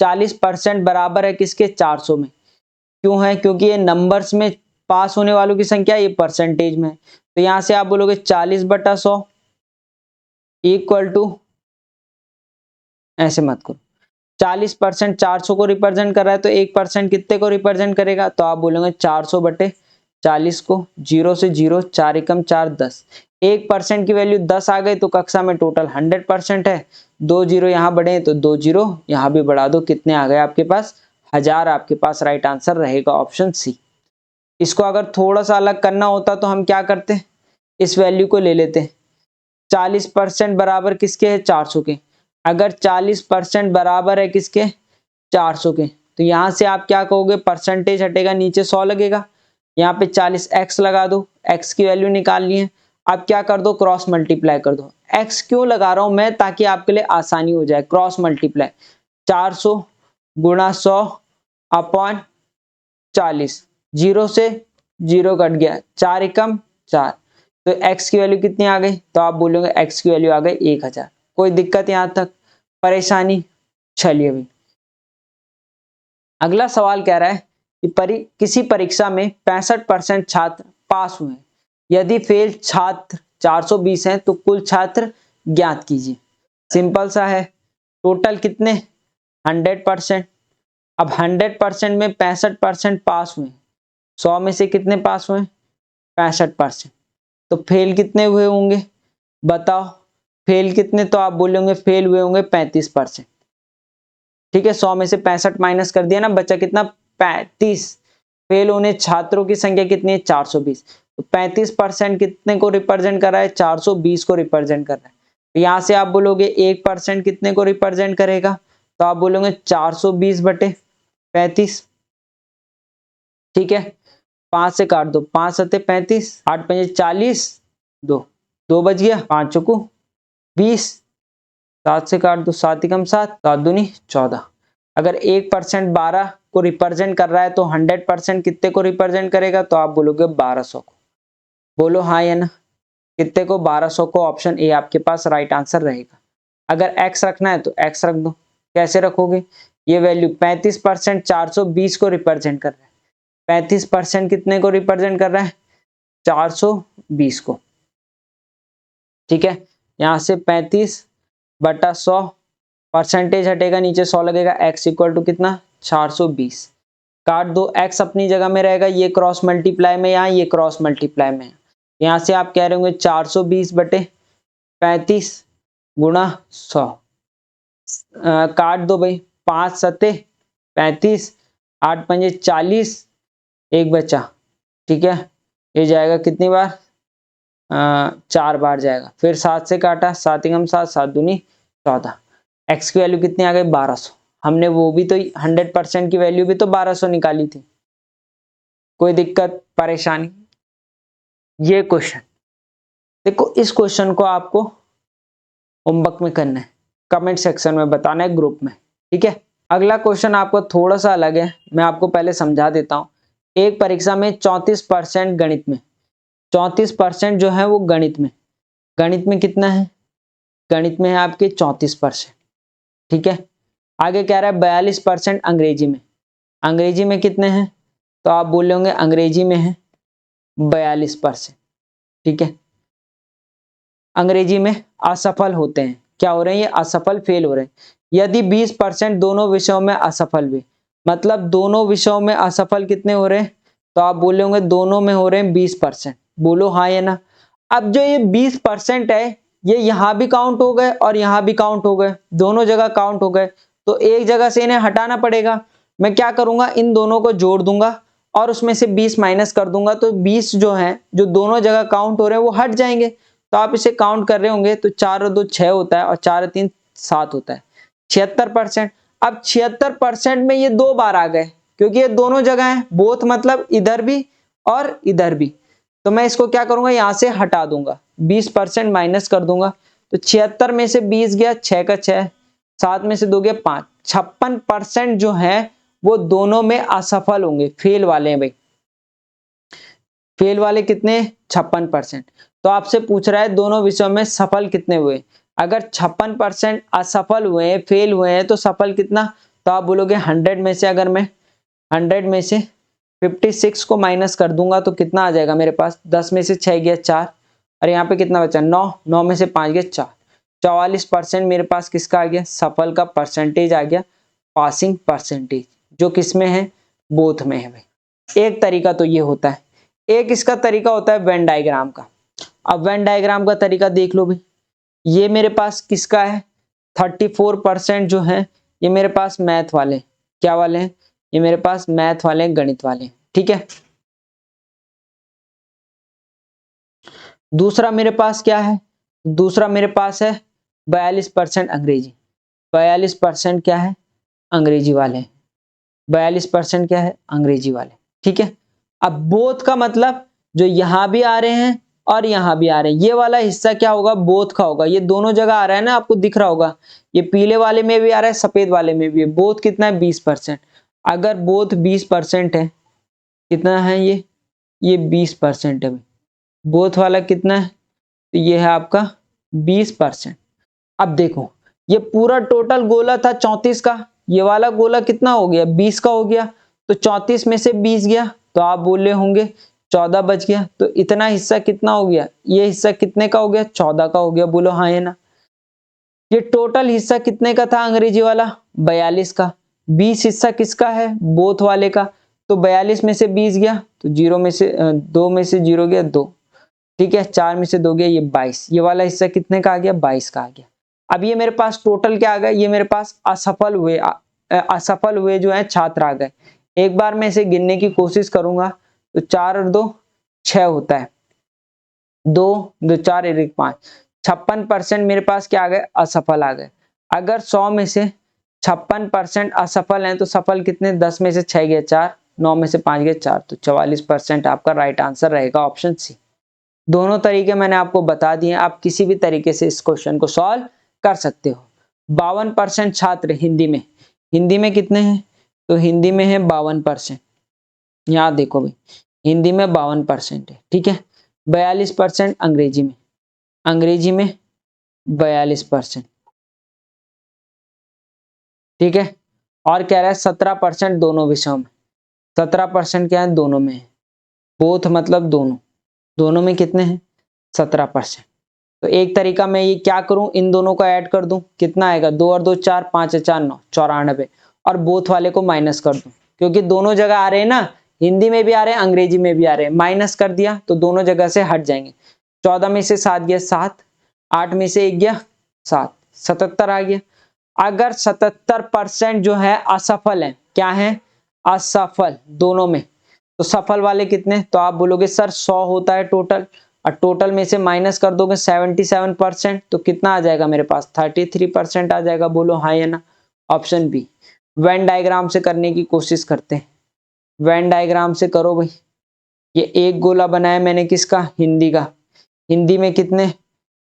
40% बराबर है किसके, 400 में। क्यों है, क्योंकि ये नंबर्स में पास होने वालों की संख्या, ये परसेंटेज में। तो यहां से आप बोलोगे 40/100 इक्वल टू, ऐसे मत करो, 40% 400 को रिप्रेजेंट कर रहा है, तो 1% कितने को रिप्रेजेंट करेगा, तो आप बोलोगे 400/40 को, 0 से 0, 4 एकम 4, 10। 1% की वैल्यू 10 आ गई तो कक्षा में टोटल 100% है। 2 जीरो यहां बढ़े तो 2 जीरो यहां भी बढ़ा दो, कितने आ गए आपके पास, 1000 आपके पास राइट आंसर रहेगा ऑप्शन सी। इसको अगर थोड़ा सा अलग करना होता तो हम क्या करते, इस वैल्यू को ले लेते, 40% बराबर किसके है, 400 के। अगर 40% बराबर है किसके, 400 के, तो यहां से आप क्या कहोगे, परसेंटेज हटेगा, नीचे 100 लगेगा, यहाँ पे 40x लगा दो, x की वैल्यू निकालनी है। अब क्या कर दो, क्रॉस मल्टीप्लाई कर दो। x क्यों लगा रहा हूं मैं, ताकि आपके लिए आसानी हो जाए, क्रॉस मल्टीप्लाई, 400 गुणा 100 अपॉन 40, 0 से 0 कट गया, 4 एकम 4। तो x की वैल्यू कितनी आ गई, तो आप बोलोगे x की वैल्यू आ गई 1000। कोई दिक्कत यहां तक, परेशानी। चलिए भाई अगला सवाल कह रहा है कि किसी परीक्षा में 65% छात्र पास हुए, यदि फेल छात्र 420 हैं तो कुल छात्र ज्ञात कीजिए। सिंपल सा है, टोटल कितने, 100%। अब 100% में 65% पास हुए, 100 में से कितने पास हुए, 65%। तो फेल कितने हुए होंगे, बताओ, फेल कितने, तो आप बोलोगे फेल हुए होंगे 35%, ठीक है। 100 में से 65 माइनस कर दिया ना, बचा कितना, 35। फेल होने छात्रों की संख्या कितनी है, 420। तो 35% कितने को रिप्रेजेंट कर रहा है, 420 को रिप्रेजेंट कर रहा है। तो यहां से आप बोलोगे 1% कितने को रिप्रेजेंट करेगा, तो आप बोलोगे 420/35, ठीक है। 5 से काट दो, 5 सत्ते 35, 8 पंजे 40, 2 2 बच गया, 5 चौको 20, 7 से काट दो, 7 एकम 7, 7 दूनी 14। अगर 1% 12 को रिप्रेजेंट कर रहा है तो 100% कितने को रिप्रेजेंट करेगा, तो आप बोलोगे 1200 को। बोलो हाँ या ना, कितने को, 1200 को। ऑप्शन ए आपके पास राइट आंसर रहेगा। अगर x रखना है तो x रख दो। कैसे रखोगे, ये वैल्यू 35% 420 को रिप्रेजेंट कर रहा है। 35% कितने को रिप्रेजेंट कर रहा है, 420 को। ठीक है, यहां से 35/100, परसेंटेज हटेगा, नीचे 100 लगेगा, x इक्वल टू कितना, 420। काट दो, x अपनी जगह में रहेगा, ये क्रॉस मल्टीप्लाई में, यहाँ ये क्रॉस मल्टीप्लाई में। यहाँ से आप कह रहे होंगे 420/35 गुणा 100। काट दो भाई, 5 सत्ते 35, 8 पंजे 40, एक बचा। ठीक है, ये जाएगा कितनी बार, 4 बार जाएगा। फिर 7 से काटा, 7 एकम 7, 7 दूनी 14। x की वैल्यू कितनी आ गई, 1200। हमने वो भी तो 100% की वैल्यू भी तो 1200 निकाली थी। कोई दिक्कत परेशानी, ये क्वेश्चन देखो, इस क्वेश्चन को आपको होमवर्क में करना है, कमेंट सेक्शन में बताना है, ग्रुप में। ठीक है, अगला क्वेश्चन आपको थोड़ा सा अलग है, मैं आपको पहले समझा देता हूं। एक परीक्षा में 34% गणित में, 34% जो है वो गणित में, गणित में कितना है, गणित में है आपके 34%। ठीक है, आगे कह रहा है 42% अंग्रेजी में, अंग्रेजी में कितने हैं, तो आप बोल रहे होंगे अंग्रेजी में है 42%। ठीक है, अंग्रेजी में असफल होते हैं, क्या हो रहे हैं, ये असफल, फेल हो रहे हैं। यदि 20% दोनों विषयों में असफल हुए, मतलब दोनों विषयों में असफल कितने हो रहे हैं, तो आप बोले होंगे दोनों में हो रहे हैं 20%। बोलो हाँ या ना। अब जो ये 20% है, ये यहां भी काउंट हो गए और यहां भी काउंट हो गए, दोनों जगह काउंट हो गए, तो एक जगह से इन्हें हटाना पड़ेगा। मैं क्या करूंगा, इन दोनों को जोड़ दूंगा और उसमें से 20 माइनस कर दूंगा, तो 20 जो है, जो दोनों जगह काउंट हो रहे हैं वो हट जाएंगे। तो आप इसे काउंट कर रहे होंगे, तो 4 और 2 6 होता है और 4 और 3 7 होता है, 76%। अब 76% में ये 2 बार आ गए, क्योंकि ये दोनों जगह है, बोथ मतलब इधर भी और इधर भी। तो मैं इसको क्या करूंगा, यहां से हटा दूंगा, 20% माइनस कर दूंगा, तो 76 में से 20 गया, 6 का 6, 7 में से 2 गया 5, 56% जो है वो दोनों में असफल होंगे, फेल वाले हैं भाई। फेल वाले कितने, 56%। तो आपसे पूछ रहा है दोनों विषयों में सफल कितने हुए। अगर 56% असफल हुए हैं, फेल हुए हैं, तो सफल कितना, तो आप बोलोगे 100 में से, अगर मैं 100 में से 56 को माइनस कर दूंगा तो कितना आ जाएगा मेरे पास, 10 में से 6 गया 4, और यहाँ पे कितना बचा 9, 9 में से 5 गया 4, 44% मेरे पास किसका आ गया, सफल का परसेंटेज आ गया, पासिंग परसेंटेज, जो किसमें है, बोथ में है भाई। एक तरीका तो ये होता है, एक इसका तरीका होता है वेन डायग्राम का। अब वेन डायग्राम का तरीका देख लो भाई, ये मेरे पास किसका है, 34% जो है ये मेरे पास मैथ वाले, क्या वाले हैं, ये मेरे पास मैथ वाले, गणित वाले। ठीक है, दूसरा मेरे पास क्या है, दूसरा मेरे पास है 42% अंग्रेजी, 42% क्या है, अंग्रेजी वाले, 42% क्या है, अंग्रेजी वाले। ठीक है, अब बोथ का मतलब जो यहां भी आ रहे हैं और यहां भी आ रहे हैं, ये वाला हिस्सा क्या होगा, बोथ का होगा। ये दोनों जगह आ रहा है ना, आपको दिख रहा होगा, ये पीले वाले में भी आ रहा है, सफेद वाले में भी है। बोथ कितना है, 20%। अगर बोथ 20% है, कितना है ये 20% है भाई। बोथ वाला कितना है, तो ये है आपका 20%। अब देखो, ये पूरा टोटल गोला था 34 का, ये वाला गोला कितना हो गया, 20 का हो गया, तो 34 में से 20 गया, तो आप बोल रहे होंगे 14 बच गया। तो इतना हिस्सा कितना हो गया, ये हिस्सा कितने का हो गया, 14 का हो गया। बोलो हाँ है ना। ये टोटल हिस्सा कितने का था अंग्रेजी वाला, 42 का। 20 हिस्सा किसका है, बोथ वाले का, तो 42 में से 20 गया, तो 0 में से 2 में से 0 गया 2। ठीक है, 4 में से 2 गया, ये 22। ये वाला हिस्सा कितने का आ गया, 22 का आ गया। अब ये मेरे पास टोटल क्या आ गया, ये मेरे पास असफल हुए जो है छात्र आ गए। एक बार मैं इसे गिनने की कोशिश करूंगा, तो 4 और 2 6 होता है, 2 2 4 1 5, 56% मेरे पास क्या आ गए, असफल आ गए। अगर 100 में से 56% असफल हैं, तो सफल कितने, 10 में से 6 गया 4, 9 में से 5 गया 4, तो 44% आपका राइट आंसर रहेगा, ऑप्शन सी। दोनों तरीके मैंने आपको बता दिए, आप किसी भी तरीके से इस क्वेश्चन को सॉल्व कर सकते हो। 52% छात्र हिंदी में, हिंदी में कितने हैं? तो हिंदी में है 52%। यहाँ देखो भाई, हिंदी में 52% है, ठीक है। 42% अंग्रेजी में, अंग्रेजी में 42%, ठीक है। और कह रहा है 17% दोनों विषयों में, 17% क्या है? दोनों में है। बोथ मतलब दोनों, दोनों में कितने हैं? 17%। तो एक तरीका मैं ये क्या करूं, इन दोनों को ऐड कर दूं, कितना आएगा? 2 और 2 4, 5 4 9, 94। और बोथ वाले को माइनस कर दूं, क्योंकि दोनों जगह आ रहे हैं ना, हिंदी में भी आ रहे हैं, अंग्रेजी में भी आ रहे हैं। माइनस कर दिया तो दोनों जगह से हट जाएंगे। 14 में से 7 गया 7, 8 में से 1 गया 7, 77 आ गया। अगर 77% जो है असफल है, क्या है? असफल दोनों में, तो सफल वाले कितने? तो आप बोलोगे सर 100 होता है टोटल, और टोटल में से माइनस कर दोगे 77%, तो कितना आ जाएगा मेरे पास? 33% आ जाएगा। बोलो हाँ या ना? Option B. वेन डायग्राम से करने की कोशिश करते हैं, वेन डायग्राम से करो भाई। ये एक गोला बनाया मैंने, किसका? हिंदी का। हिंदी में कितने?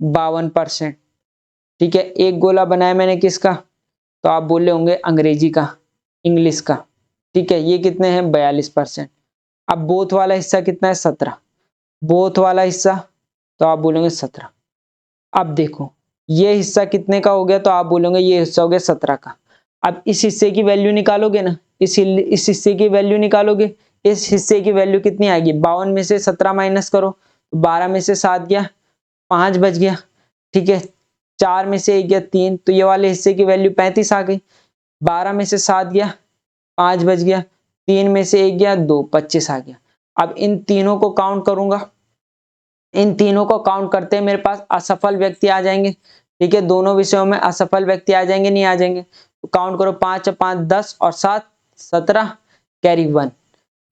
52%, ठीक है। एक गोला बनाया मैंने, किसका? तो आप बोले होंगे अंग्रेजी का, इंग्लिश का, ठीक है। ये कितने हैं? 42%। अब बोथ वाला हिस्सा कितना है? 17। बोथ वाला हिस्सा, तो आप बोलेंगे 17। अब देखो ये हिस्सा कितने का हो गया? तो आप बोलोगे ये हिस्सा हो गया 17 का। अब इस हिस्से की वैल्यू निकालोगे ना, इस हिस्से की वैल्यू निकालोगे। इस हिस्से की वैल्यू कितनी आएगी? 52 में से 17 माइनस करो, 12 में से 7 गया, 5 बच गया, ठीक है। 4 में से 1 गया 3, तो ये वाले हिस्से की वैल्यू 35 आ गई। 12 में से 7 गया, 5 बच गया, 3 में से 1 गया 2, 25 आ गया। अब इन तीनों को काउंट करूंगा, इन तीनों को काउंट करते हैं मेरे पास असफल व्यक्ति आ जाएंगे, ठीक है। दोनों विषयों में असफल व्यक्ति आ जाएंगे, नहीं आ जाएंगे? तो काउंट करो, 5 5 10 और 7 17, कैरी 1,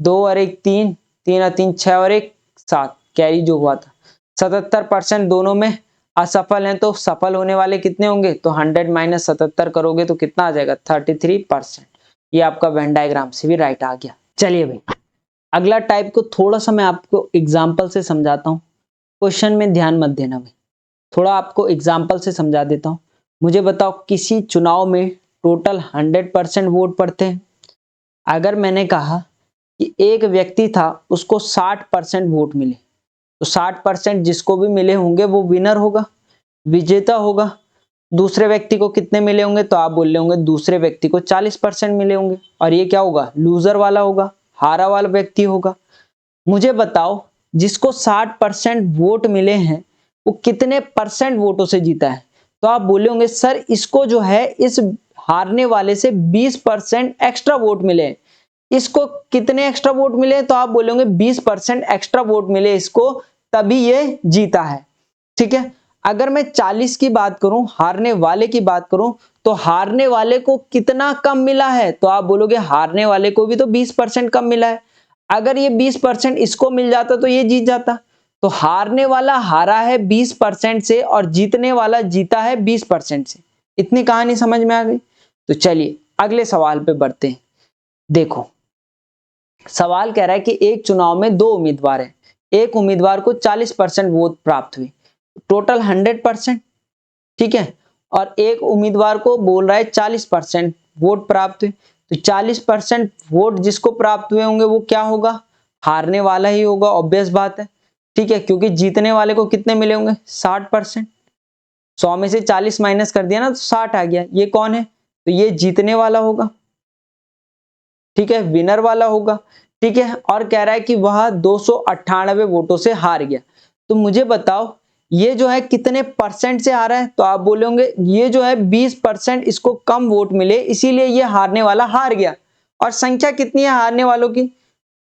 2 और 1 3, 3 और 3 6 और 1 7, कैरी जो हुआ था। 77% दोनों में असफल हैं, तो सफल होने वाले कितने होंगे? तो 100 माइनस 77 करोगे तो कितना आ जाएगा? 33%। ये आपका वेन डायग्राम से भी राइट आ गया। चलिए भाई, अगला टाइप को थोड़ा सा मैं आपको एग्जाम्पल से समझाता हूँ। क्वेश्चन में ध्यान मत देना भाई, थोड़ा आपको एग्जाम्पल से समझा देता हूँ। मुझे बताओ, किसी चुनाव में टोटल 100% वोट पड़ते हैं। अगर मैंने कहा कि एक व्यक्ति था, उसको 60% वोट मिले, तो 60% जिसको भी मिले होंगे वो विनर होगा, विजेता होगा। दूसरे व्यक्ति को कितने मिले होंगे? तो आप बोल रहे होंगे दूसरे व्यक्ति को 40% मिले होंगे, और ये क्या होगा? लूजर वाला होगा, हारा वाला व्यक्ति होगा। मुझे बताओ, जिसको 60% वोट मिले हैं वो कितने परसेंट वोटों से जीता है? तो आप बोले होंगे सर इसको जो है इस हारने वाले से 20% एक्स्ट्रा वोट मिले हैं। इसको कितने एक्स्ट्रा वोट मिले? तो आप बोलेंगे 20% एक्स्ट्रा वोट मिले इसको, तभी ये जीता है, ठीक है। अगर मैं 40 की बात करूं, हारने वाले की बात करूं, तो हारने वाले को कितना कम मिला है? तो आप बोलोगे हारने वाले को भी तो 20% कम मिला है। अगर ये 20% इसको मिल जाता तो ये जीत जाता। तो हारने वाला हारा है 20% से, और जीतने वाला जीता है 20% से। इतनी कहानी समझ में आ गई? तो चलिए अगले सवाल पे बढ़ते हैं। देखो, सवाल कह रहा है कि एक चुनाव में 2 उम्मीदवार हैं, एक उम्मीदवार को 40% वोट प्राप्त हुए, टोटल 100%, ठीक है। और एक उम्मीदवार को बोल रहा है 40% वोट प्राप्त हुए, तो 40% वोट जिसको प्राप्त हुए होंगे वो क्या होगा? हारने वाला ही होगा, ऑब्वियस बात है, ठीक है। क्योंकि जीतने वाले को कितने मिले होंगे? 60%। 100 में से 40 माइनस कर दिया ना, तो 60 आ गया। ये कौन है? तो ये जीतने वाला होगा, ठीक है, विनर वाला होगा, ठीक है। और कह रहा है कि वह 298 वोटों से हार गया। तो मुझे बताओ ये जो है कितने परसेंट से आ रहा है? तो आप बोलोगे ये जो है 20% इसको कम वोट मिले, इसीलिए ये हारने वाला हार गया। और संख्या कितनी है हारने वालों की?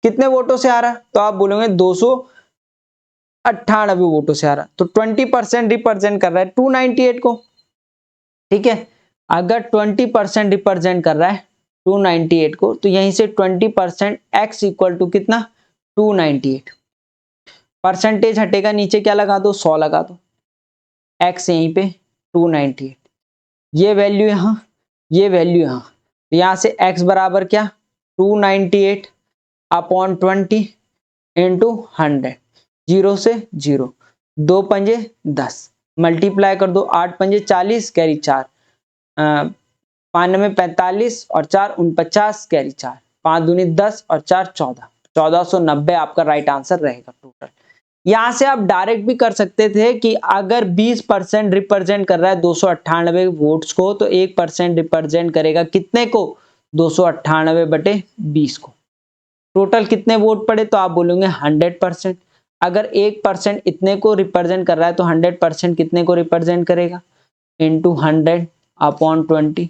कितने वोटों से आ रहा है? तो आप बोलोगे 298 वोटों से आ रहा है। तो 20% रिप्रेजेंट कर रहा है 298 को, ठीक है। अगर 20% रिप्रेजेंट कर रहा है 298 को, तो यहीं से 20% x इक्वल टू कितना? 298। परसेंटेज हटेगा, नीचे क्या लगा दो? 100 लगा दो। x यहीं पे 298, ये वैल्यू यहाँ, ये वैल्यू यहाँ, तो यहाँ से x बराबर क्या? 298 अपॉन 20 इंटू 100, 0 से 0, 2 पंजे 10, मल्टीप्लाई कर दो, 8 पंजे 40, कैरी 4, 5 9 45 और 4 49 कैरी 4, 5 दूनी 10 और 4 14, 1490 आपका राइट आंसर रहेगा टोटल। यहां से आप डायरेक्ट भी कर सकते थे कि अगर 20% रिप्रेजेंट कर रहा है 298 वोट्स को तो 1% रिप्रेजेंट करेगा कितने को, 298 बटे 20 को। टोटल कितने वोट पड़े तो आप बोलोगे 100%। अगर 1% इतने को रिप्रेजेंट कर रहा है तो 100% कितने को रिप्रेजेंट करेगा, इंटू 100 अपॉन 20,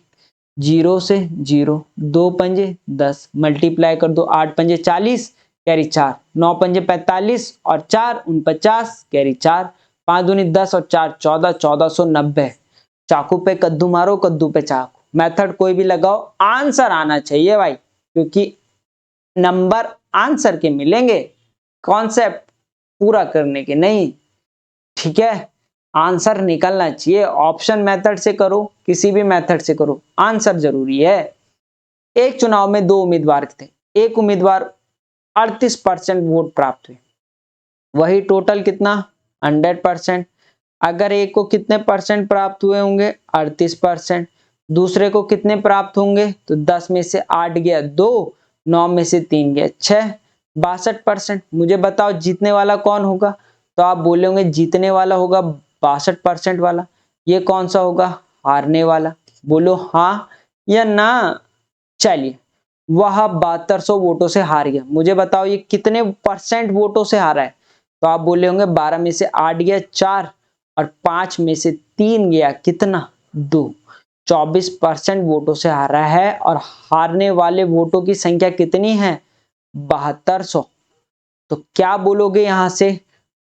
0 से 0, 2 पंजे 10, मल्टीप्लाई कर दो, 8 पंजे 40 कैरी 4, 9 पंजे 45 और 4 49 कैरी 4, 5 दूनी 10 और 4 14, 1490। चाकू पे कद्दू मारो, कद्दू पे चाकू, मेथड कोई भी लगाओ, आंसर आना चाहिए भाई, क्योंकि नंबर आंसर के मिलेंगे, कॉन्सेप्ट पूरा करने के नहीं। ठीक है, आंसर निकलना चाहिए। ऑप्शन मेथड से करो, किसी भी मेथड से करो, आंसर जरूरी है। एक चुनाव में 2 उम्मीदवार थे, एक उम्मीदवार 38% वोट प्राप्त हुए, वही टोटल कितना 100%। अगर एक को कितने परसेंट प्राप्त हुए होंगे 38%, दूसरे को कितने प्राप्त होंगे तो 10 में से 8 गया 2, 9 में से 3 गया 6, 62%। मुझे बताओ जीतने वाला कौन होगा, तो आप बोलेंगे जीतने वाला होगा 62% वाला। ये कौन सा होगा, हारने वाला। बोलो हाँ या ना। चलिए, वह 7200 वोटों से हार गया। मुझे बताओ ये कितने परसेंट वोटों से हारा है, तो आप बोले होंगे 12 में से 8 गया 4 और 5 में से 3 गया कितना 2, 24% वोटों से हारा है। और हारने वाले वोटों की संख्या कितनी है 7200। तो क्या बोलोगे यहां से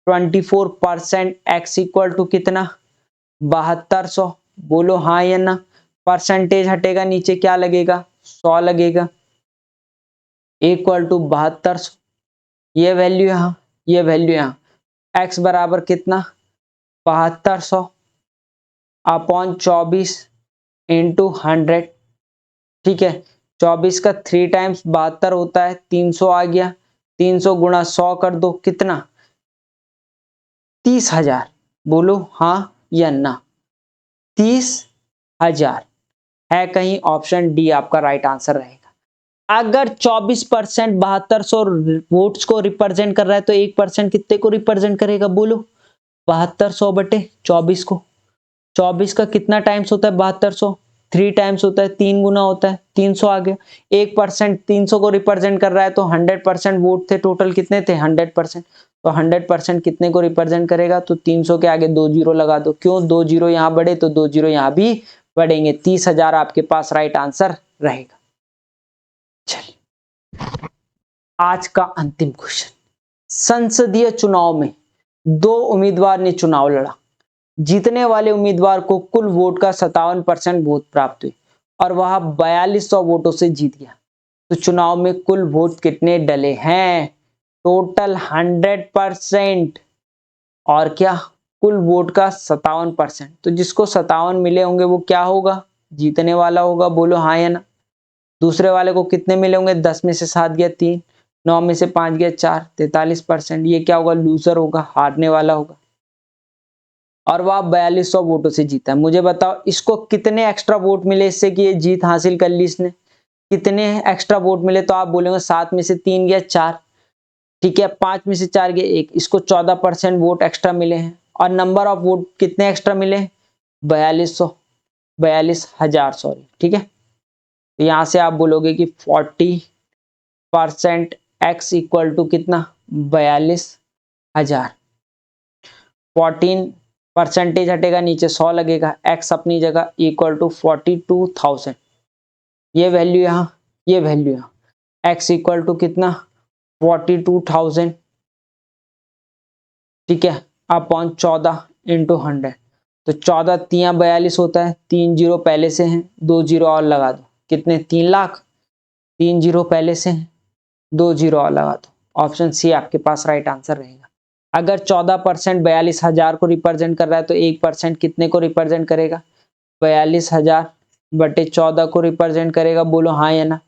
24% x इक्वल टू कितना 7200। बोलो हाँ या ना। परसेंटेज हटेगा, नीचे क्या लगेगा 100 लगेगा, इक्वल टू 7200। ये वैल्यू यहाँ, ये वैल्यू यहाँ, x बराबर कितना 7200 अपॉन 24 इंटू 100। ठीक है, 24 का 3 टाइम्स 72 होता है, 300 आ गया, 300 गुणा 100 कर दो कितना 30,000। बोलो हाँ या ना। 30,000 है कहीं, ऑप्शन डी आपका राइट आंसर रहेगा। अगर 24% 7200 वोट्स को रिप्रेजेंट कर रहा है तो 1% कितने को रिप्रेजेंट करेगा, बोलो 7200 बटे 24 को। 24 का कितना टाइम्स होता है 7200, 3 टाइम्स होता है, 3 गुना होता है, 300 आ गया। 1% 300 को रिप्रेजेंट कर रहा है तो 100% वोट थे, टोटल कितने थे 100%। तो 100% कितने को रिप्रेजेंट करेगा, तो 300 के आगे 2 जीरो लगा दो। क्यों 2 जीरो यहाँ बढ़े तो 2 जीरो यहाँ भी बढ़ेंगे। 30,000 आपके पास राइट आंसर रहेगा। चलिए, आज का अंतिम क्वेश्चन। संसदीय चुनाव में 2 उम्मीदवार ने चुनाव लड़ा, जीतने वाले उम्मीदवार को कुल वोट का 57% वोट प्राप्त हुए और वह 4200 वोटों से जीत गया। तो चुनाव में कुल वोट कितने डले हैं, टोटल 100%। और क्या, कुल वोट का 57%। तो जिसको 57 मिले होंगे वो क्या होगा, जीतने वाला होगा। बोलो हाँ या ना। दूसरे वाले को कितने मिले होंगे, 10 में से 7 गया 3, 9 में से 5 गया 4, 43%। ये क्या होगा, लूजर होगा, हारने वाला होगा। और वह 4200 वोटों से जीता है। मुझे बताओ इसको कितने एक्स्ट्रा वोट मिले इससे कि ये जीत हासिल कर ली इसने, कितने एक्स्ट्रा वोट मिले, तो आप बोलेंगे 7 में से 3 गया 4, ठीक है, 5 में से 4 गया 1, इसको 14% वोट एक्स्ट्रा मिले हैं। और नंबर ऑफ वोट कितने एक्स्ट्रा मिले, 42,000 सॉरी, ठीक है। तो यहां से आप बोलोगे कि 40% x इक्वल टू कितना 42,000। 14 परसेंटेज हटेगा, नीचे 100 लगेगा, x अपनी जगह इक्वल टू 42,000। ये वैल्यू यहाँ, ये वैल्यू यहाँ, x इक्वल टू कितना 42,000, ठीक है, अपॉन 14 इंटू 100। तो 14 3 42 होता है, 3 जीरो पहले से हैं, 2 जीरो और लगा दो, कितने 3 लाख, 3 जीरो पहले से हैं, 2 जीरो और लगा दो। ऑप्शन सी आपके पास राइट आंसर रहेगा। अगर 14% 42,000 को रिप्रेजेंट कर रहा है तो 1% कितने को रिप्रेजेंट करेगा, 42,000 बटे 14 को रिप्रेजेंट करेगा। बोलो हाँ या ना।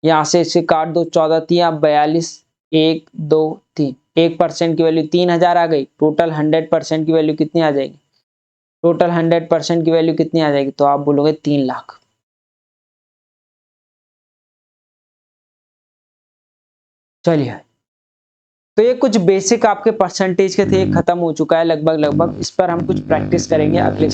यहाँ से इसे काट दो, 14 3 42, 1 2 3, 1% की वैल्यू 3,000 आ गई। टोटल 100% की वैल्यू कितनी आ जाएगी, टोटल 100% की वैल्यू कितनी आ जाएगी, तो आप बोलोगे 3 लाख। चलिए, तो ये कुछ बेसिक आपके परसेंटेज के थे, खत्म हो चुका है लगभग लगभग। इस पर हम कुछ प्रैक्टिस करेंगे अगले